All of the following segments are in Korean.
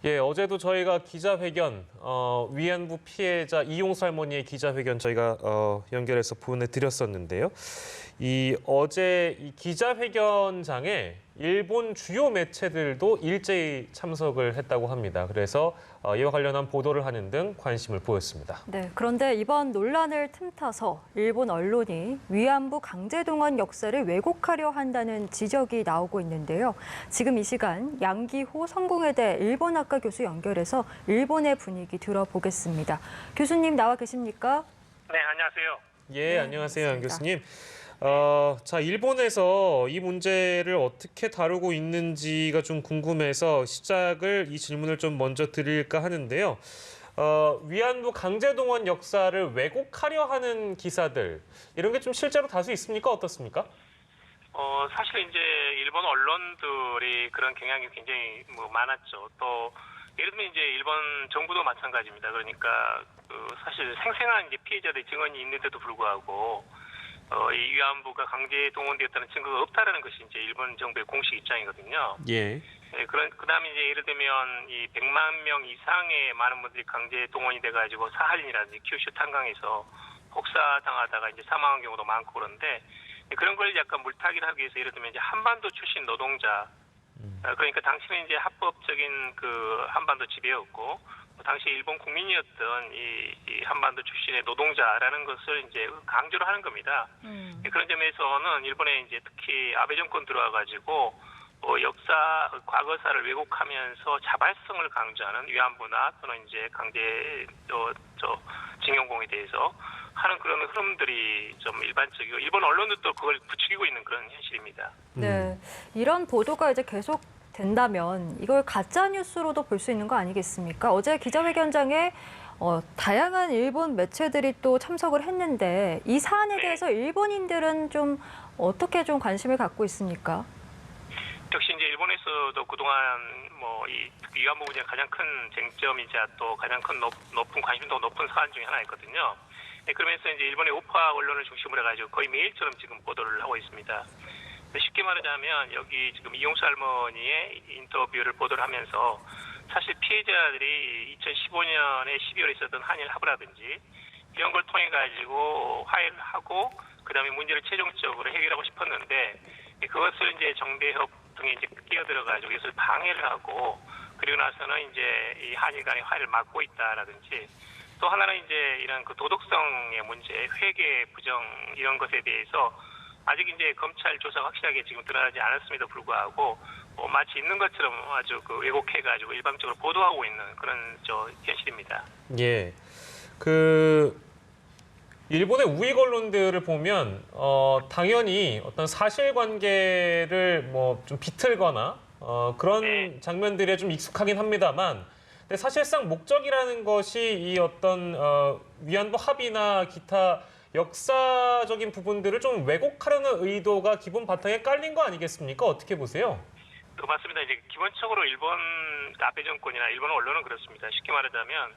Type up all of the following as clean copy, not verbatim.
예, 어제도 저희가 기자회견, 위안부 피해자 이용수 할머니의 기자회견 저희가 연결해서 보내드렸었는데요. 어제 이 기자회견장에 일본 주요 매체들도 일제히 참석을 했다고 합니다. 그래서 이와 관련한 보도를 하는 등 관심을 보였습니다. 네, 그런데 이번 논란을 틈타서 일본 언론이 위안부 강제동원 역사를 왜곡하려 한다는 지적이 나오고 있는데요. 지금 이 시간 양기호 성공회대 일본학과 교수 연결해서 일본의 분위기 들어보겠습니다. 교수님 나와 계십니까? 네, 안녕하세요. 예, 네, 안녕하세요, 양 반갑습니다. 교수님. 자, 일본에서 이 문제를 어떻게 다루고 있는지가 좀 궁금해서 이 질문을 좀 먼저 드릴까 하는데요. 위안부 강제동원 역사를 왜곡하려 하는 기사들, 이런 게 좀 실제로 다수 있습니까? 어떻습니까? 사실 이제 일본 언론들이 그런 경향이 굉장히 많았죠. 또 예를 들면 이제 일본 정부도 마찬가지입니다. 그러니까 사실 생생한 이제 피해자들의 증언이 있는데도 불구하고 이 위안부가 강제 동원되었다는 증거가 없다라는 것이 이제 일본 정부의 공식 입장이거든요. 예. 네, 그다음에 이제 예를 들면 이 100만 명 이상의 많은 분들이 강제 동원이 돼가지고 사할린이라든지 큐슈 탄강에서 혹사당하다가 이제 사망한 경우도 많고 그런데 그런 걸 약간 물타기를 하기 위해서 예를 들면 이제 한반도 출신 노동자 그러니까 당시는 이제 합법적인 그 한반도 지배였고 당시 일본 국민이었던 이 한반도 출신의 노동자라는 것을 이제 강조를 하는 겁니다. 그런 점에서는 일본에 이제 특히 아베 정권 들어와가지고 과거사를 왜곡하면서 자발성을 강조하는 위안부나 또는 이제 강제 징용공에 대해서 하는 그런 흐름들이 좀 일반적이고 일본 언론들도 그걸 부추기고 있는 그런 현실입니다. 네, 이런 보도가 이제 계속 된다면 이걸 가짜 뉴스로도 볼 수 있는 거 아니겠습니까? 어제 기자회견장에 다양한 일본 매체들이 또 참석을 했는데 이 사안에 대해서 일본인들은 좀 어떻게 좀 관심을 갖고 있습니까? 역시 이제 일본에서도 그동안 이 위안부 문제가 가장 큰 쟁점이자 또 가장 큰 높은 관심도가 높은 사안 중에 하나였거든요. 그러면서 이제 일본의 우파 언론을 중심으로 해가지고 거의 매일처럼 지금 보도를 하고 있습니다. 쉽게 말하자면 여기 지금 이용수 할머니의 인터뷰를 보도를 하면서 사실 피해자들이 2015년에 12월에 있었던 한일 합의라든지 이런 걸 통해 가지고 화해를 하고 그다음에 문제를 최종적으로 해결하고 싶었는데 그것을 이제 정대협 등에 이제 끼어들어 가지고 이것을 방해를 하고 그리고 나서는 이제 이 한일 간의 화해를 막고 있다라든지 또 하나는 이제 이런 그 도덕성의 문제, 회계 부정 이런 것에 대해서 아직 이제 검찰 조사가 확실하게 지금 드러나지 않았음에도 불구하고 마치 있는 것처럼 아주 왜곡해가지고 일방적으로 보도하고 있는 그런 현실입니다. 예. 일본의 우익 언론들을 보면 당연히 어떤 사실관계를 좀 비틀거나 그런 장면들에 좀 익숙하긴 합니다만, 근데 사실상 목적이라는 것이 이 어떤 위안부 합의나 기타 역사적인 부분들을 좀 왜곡하려는 의도가 기본 바탕에 깔린 거 아니겠습니까? 어떻게 보세요? 맞습니다. 이제 기본적으로 일본 아베 정권이나 일본 언론은 그렇습니다. 쉽게 말하자면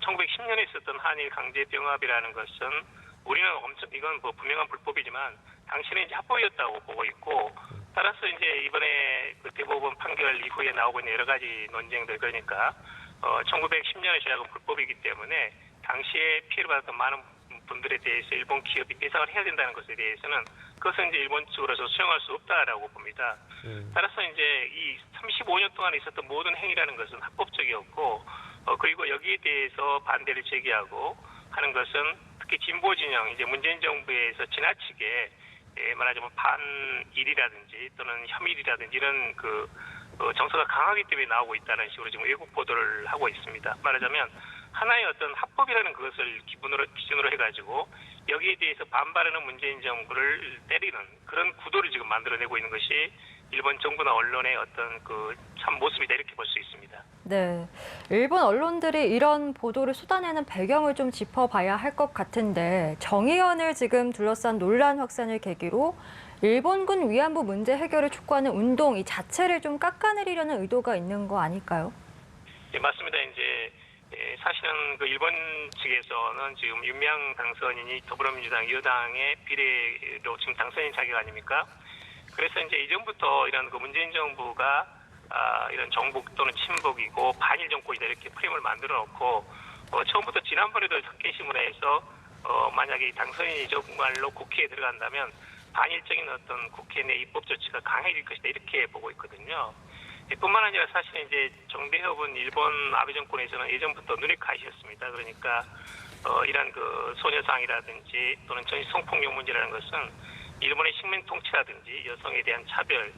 1910년에 있었던 한일 강제 병합이라는 것은 우리는 이건 분명한 불법이지만 당시는 이제 합법이었다고 보고 있고 따라서 이제 이번에 그 대법원 판결 이후에 나오고 있는 여러 가지 논쟁들 그러니까 1910년에 시작은 불법이기 때문에 당시에 피해를 받았던 많은 분들에 대해서 일본 기업이 배상을 해야 된다는 것에 대해서는 그것은 이제 일본 측으로서 수용할 수 없다라고 봅니다. 따라서 이제 이 35년 동안 있었던 모든 행위라는 것은 합법적이었고 그리고 여기에 대해서 반대를 제기하고 하는 것은 특히 진보 진영 이제 문재인 정부에서 지나치게 말하자면 반일이라든지 또는 혐일이라든지 이런 정서가 강하기 때문에 나오고 있다는 식으로 지금 외국 보도를 하고 있습니다. 말하자면 하나의 어떤 합법이라는 그것을 기준으로 해가지고 여기에 대해서 반발하는 문재인 정부를 때리는 그런 구도를 지금 만들어내고 있는 것이 일본 정부나 언론의 어떤 참 모습이다 이렇게 볼 수 있습니다. 네, 일본 언론들이 이런 보도를 쏟아내는 배경을 좀 짚어봐야 할 것 같은데 정의연을 지금 둘러싼 논란 확산을 계기로 일본군 위안부 문제 해결을 촉구하는 운동 이 자체를 좀 깎아내리려는 의도가 있는 거 아닐까요? 네, 맞습니다. 이제 사실은 일본 측에서는 지금 윤미향 당선인이 더불어민주당 여당의 비례로 지금 당선인 자격 아닙니까? 그래서 이제 이전부터 이런 문재인 정부가 이런 정복 또는 친북이고 반일 정권이다 이렇게 프레임을 만들어 놓고 처음부터 지난번에도 석계신문에서 만약에 당선인이 정말로 국회에 들어간다면 반일적인 어떤 국회 내 입법 조치가 강해질 것이다 이렇게 보고 있거든요. 뿐만 아니라 사실은 이제 정대협은 일본 아베 정권에서는 예전부터 눈이 가시였습니다. 그러니까 이런 그 소녀상이라든지 또는 전시 성폭력 문제라는 것은 일본의 식민 통치라든지 여성에 대한 차별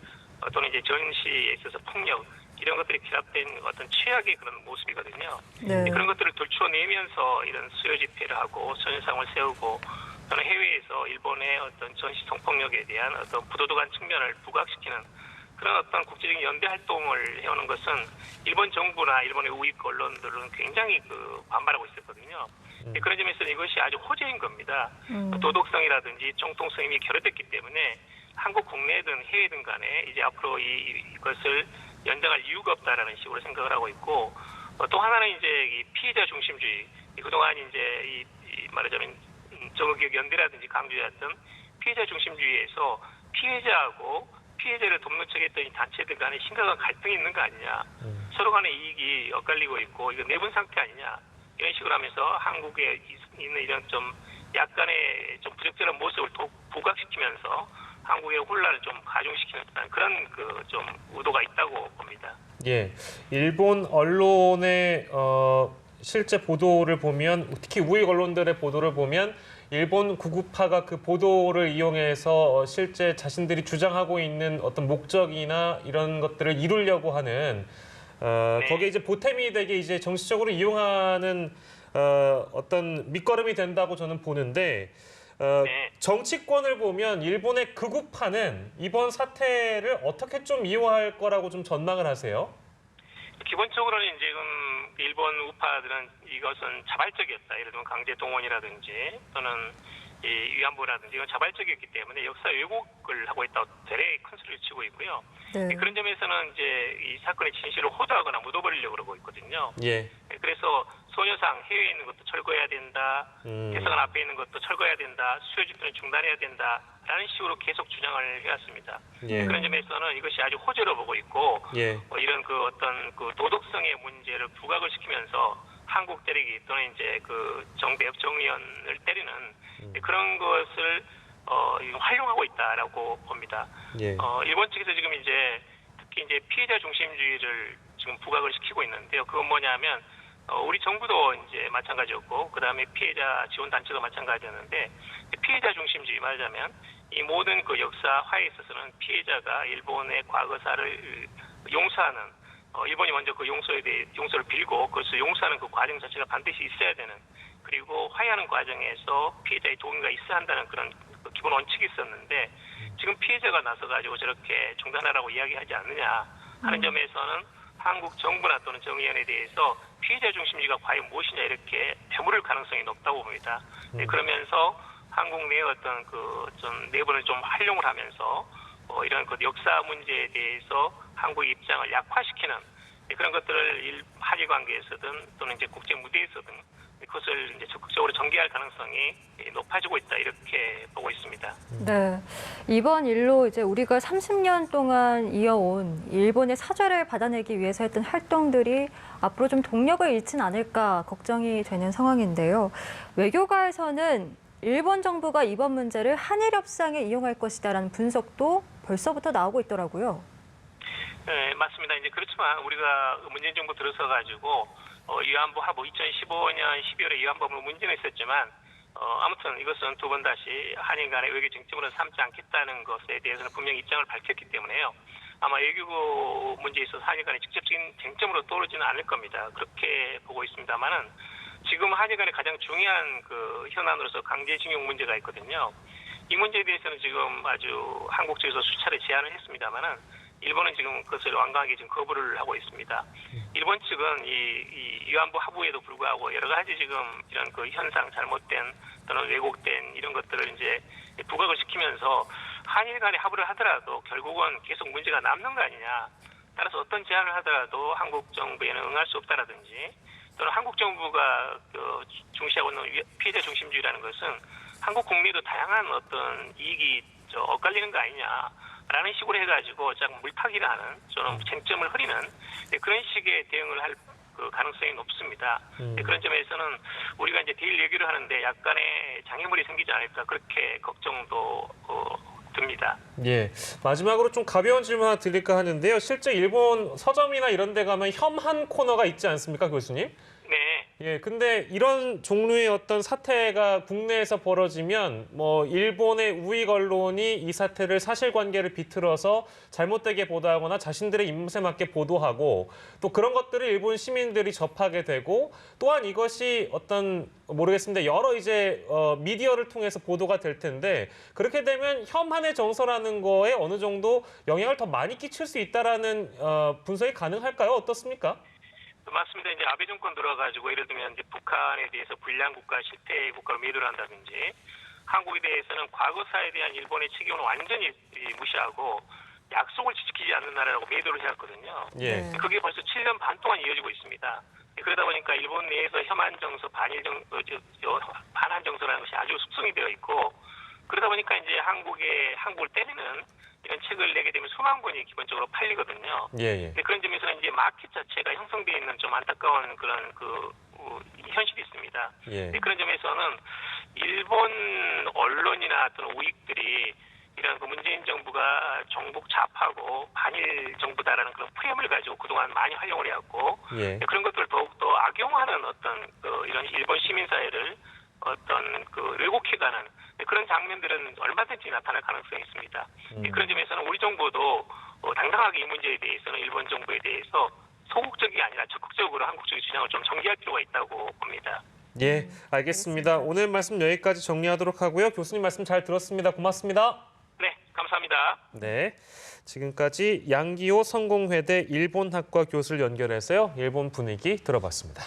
또는 이제 전시에 있어서 폭력 이런 것들이 결합된 어떤 최악의 그런 모습이거든요. 네. 그런 것들을 들춰내면서 이런 수요 집회를 하고 소녀상을 세우고 또는 해외에서 일본의 어떤 전시 성폭력에 대한 어떤 부도덕한 측면을 부각시키는 그런 어떤 국제적인 연대 활동을 해오는 것은 일본 정부나 일본의 우익 언론들은 굉장히 반발하고 있었거든요. 그런 점에서 이것이 아주 호재인 겁니다. 도덕성이라든지 정통성이 결여됐기 때문에 한국 국내든 해외든 간에 이제 앞으로 이것을 연장할 이유가 없다라는 식으로 생각을 하고 있고 또 하나는 이제 이 피해자 중심주의 그동안 이제 말하자면 정의기억연대라든지 강조해왔던 피해자 중심주의에서 피해자하고 피해자를 돕는 척 했던 이 단체들 간에 심각한 갈등이 있는 거 아니냐. 서로 간의 이익이 엇갈리고 있고 이거 내분 상태 아니냐. 이런 식으로 하면서 한국에 있는 이런 좀 약간의 좀 부적절한 모습을 더 부각시키면서 한국의 혼란을 좀 가중시키는 그런 좀 의도가 있다고 봅니다. 예, 일본 언론의 실제 보도를 보면 특히 우익 언론들의 보도를 보면 일본 구구파가 그 보도를 이용해서 실제 자신들이 주장하고 있는 어떤 목적이나 이런 것들을 이루려고 하는 네. 거기에 이제 보탬이 되게 이제 정치적으로 이용하는 어떤 밑거름이 된다고 저는 보는데 네. 정치권을 보면 일본의 극우파는 이번 사태를 어떻게 좀 이용할 거라고 좀 전망을 하세요? 기본적으로는 지금 일본 우파들은 이것은 자발적이었다. 예를 들면 강제 동원이라든지 또는 이 위안부라든지 이건 자발적이었기 때문에 역사 왜곡을 하고 있다고 대례 큰 소리를 치고 있고요. 네. 그런 점에서는 이제 이 사건의 진실을 호도하거나 묻어버리려고 그러고 있거든요. 예. 그래서 소녀상 해외에 있는 것도 철거해야 된다. 대사관 앞에 있는 것도 철거해야 된다. 수요 집회는 중단해야 된다라는 식으로 계속 주장을 해왔습니다. 예. 그런 점에서는 이것이 아주 호재로 보고 있고 예. 이런 어떤 도덕성의 문제를 부각을 시키면서 한국 때리기 또는 이제 정대협 정의원을 때리는 그런 것을 활용하고 있다라고 봅니다. 예. 일본 측에서 지금 이제 특히 이제 피해자 중심주의를 지금 부각을 시키고 있는데요. 그건 뭐냐면 우리 정부도 이제 마찬가지였고 그다음에 피해자 지원 단체도 마찬가지였는데 피해자 중심주의 말하자면 이 모든 역사화에 있어서는 피해자가 일본의 과거사를 용서하는 일본이 먼저 용서를 빌고 그것을 용서하는 그 과정 자체가 반드시 있어야 되는 그리고 화해하는 과정에서 피해자의 동의가 있어야 한다는 그런 기본 원칙이 있었는데 지금 피해자가 나서가지고 저렇게 중단하라고 이야기하지 않느냐 하는 점에서는 한국 정부나 또는 정의연에 대해서 피해자 중심주의가 과연 무엇이냐 이렇게 되물을 가능성이 높다고 봅니다. 그러면서 한국 내의 어떤 좀 내부를 좀 활용을 하면서 이런 역사 문제에 대해서 한국의 입장을 약화시키는 그런 것들을 한일 관계에서든 또는 이제 국제 무대에서든 그것을 이제 적극적으로 전개할 가능성이 높아지고 있다 이렇게 보고 있습니다. 네, 이번 일로 이제 우리가 30년 동안 이어온 일본의 사죄를 받아내기 위해서 했던 활동들이 앞으로 좀 동력을 잃지는 않을까 걱정이 되는 상황인데요. 외교가에서는 일본 정부가 이번 문제를 한일 협상에 이용할 것이다라는 분석도 벌써부터 나오고 있더라고요. 네, 맞습니다. 이제 그렇지만 우리가 문재인 정부 들어서 가지고 위안부 합의 2015년 12월에 위안부 문제는 있었지만 아무튼 이것은 두 번 다시 한일 간의 외교 쟁점으로 삼지 않겠다는 것에 대해서는 분명히 입장을 밝혔기 때문에요. 아마 외교 문제에 있어서 한일 간의 직접적인 쟁점으로 떠오르지는 않을 겁니다. 그렇게 보고 있습니다만은 지금 한일 간의 가장 중요한 현안으로서 강제징용 문제가 있거든요. 이 문제에 대해서는 지금 아주 한국 측에서 수차례 제안을 했습니다만은 일본은 지금 그것을 완강하게 지금 거부를 하고 있습니다. 일본 측은 이 위안부 합의에도 불구하고 여러 가지 지금 이런 현상 잘못된 또는 왜곡된 이런 것들을 이제 부각을 시키면서 한일 간의 합의를 하더라도 결국은 계속 문제가 남는 거 아니냐. 따라서 어떤 제안을 하더라도 한국 정부에는 응할 수 없다라든지 또는 한국 정부가 중시하고 있는 피해자 중심주의라는 것은 한국 국내도 다양한 어떤 이익이 엇갈리는 거 아니냐. 라는 식으로 해가지고 좀 물타기를 하는 좀 쟁점을 흐리는 그런 식의 대응을 할 그 가능성이 높습니다. 그런 점에서는 우리가 이제 대일 얘기를 하는데 약간의 장애물이 생기지 않을까 그렇게 걱정도 듭니다. 예. 마지막으로 좀 가벼운 질문 하나 드릴까 하는데요. 실제 일본 서점이나 이런 데 가면 혐한 코너가 있지 않습니까, 교수님? 네. 예, 근데 이런 종류의 어떤 사태가 국내에서 벌어지면 뭐 일본의 우익 언론이 이 사태를 사실관계를 비틀어서 잘못되게 보도하거나 자신들의 입맛에 맞게 보도하고 또 그런 것들을 일본 시민들이 접하게 되고 또한 이것이 어떤 모르겠습니다. 여러 이제 미디어를 통해서 보도가 될 텐데 그렇게 되면 혐한의 정서라는 거에 어느 정도 영향을 더 많이 끼칠 수 있다라는 분석이 가능할까요? 어떻습니까? 맞습니다. 이제 아베 정권 들어가지고 예를 들면 이제 북한에 대해서 불량 국가, 실패 국가로 매도를 한다든지 한국에 대해서는 과거사에 대한 일본의 책임을 완전히 무시하고 약속을 지키지 않는 나라라고 매도를 해왔거든요. 예. 네. 그게 벌써 7년 반 동안 이어지고 있습니다. 그러다 보니까 일본 내에서 혐한 정서, 반한 정서라는 것이 아주 숙성이 되어 있고 그러다 보니까 이제 한국을 때리는 이런 책을 내게 되면 수만 권이 기본적으로 팔리거든요. 예, 예. 근데 그런 점에서는 이제 마켓 자체가 형성되어 있는 좀 안타까운 그런 현실이 있습니다. 예. 그런 점에서는 일본 언론이나 어떤 우익들이 이런 문재인 정부가 정복 좌파고 반일 정부다라는 그런 프레임을 가지고 그동안 많이 활용을 해왔고 예. 그런 것들을 더욱더 악용하는 어떤 이런 일본 시민사회를 어떤 왜곡해가는 그런 장면들은 얼마든지 나타날 가능성이 있습니다. 그런 점에서는 우리 정부도 당당하게 이 문제에 대해서는 일본 정부에 대해서 소극적이 아니라 적극적으로 한국 쪽의 주장을 좀 정리할 필요가 있다고 봅니다. 예, 알겠습니다. 오늘 말씀 여기까지 정리하도록 하고요. 교수님 말씀 잘 들었습니다. 고맙습니다. 네, 감사합니다. 네, 지금까지 양기호 성공회대 일본학과 교수를 연결해서요. 일본 분위기 들어봤습니다.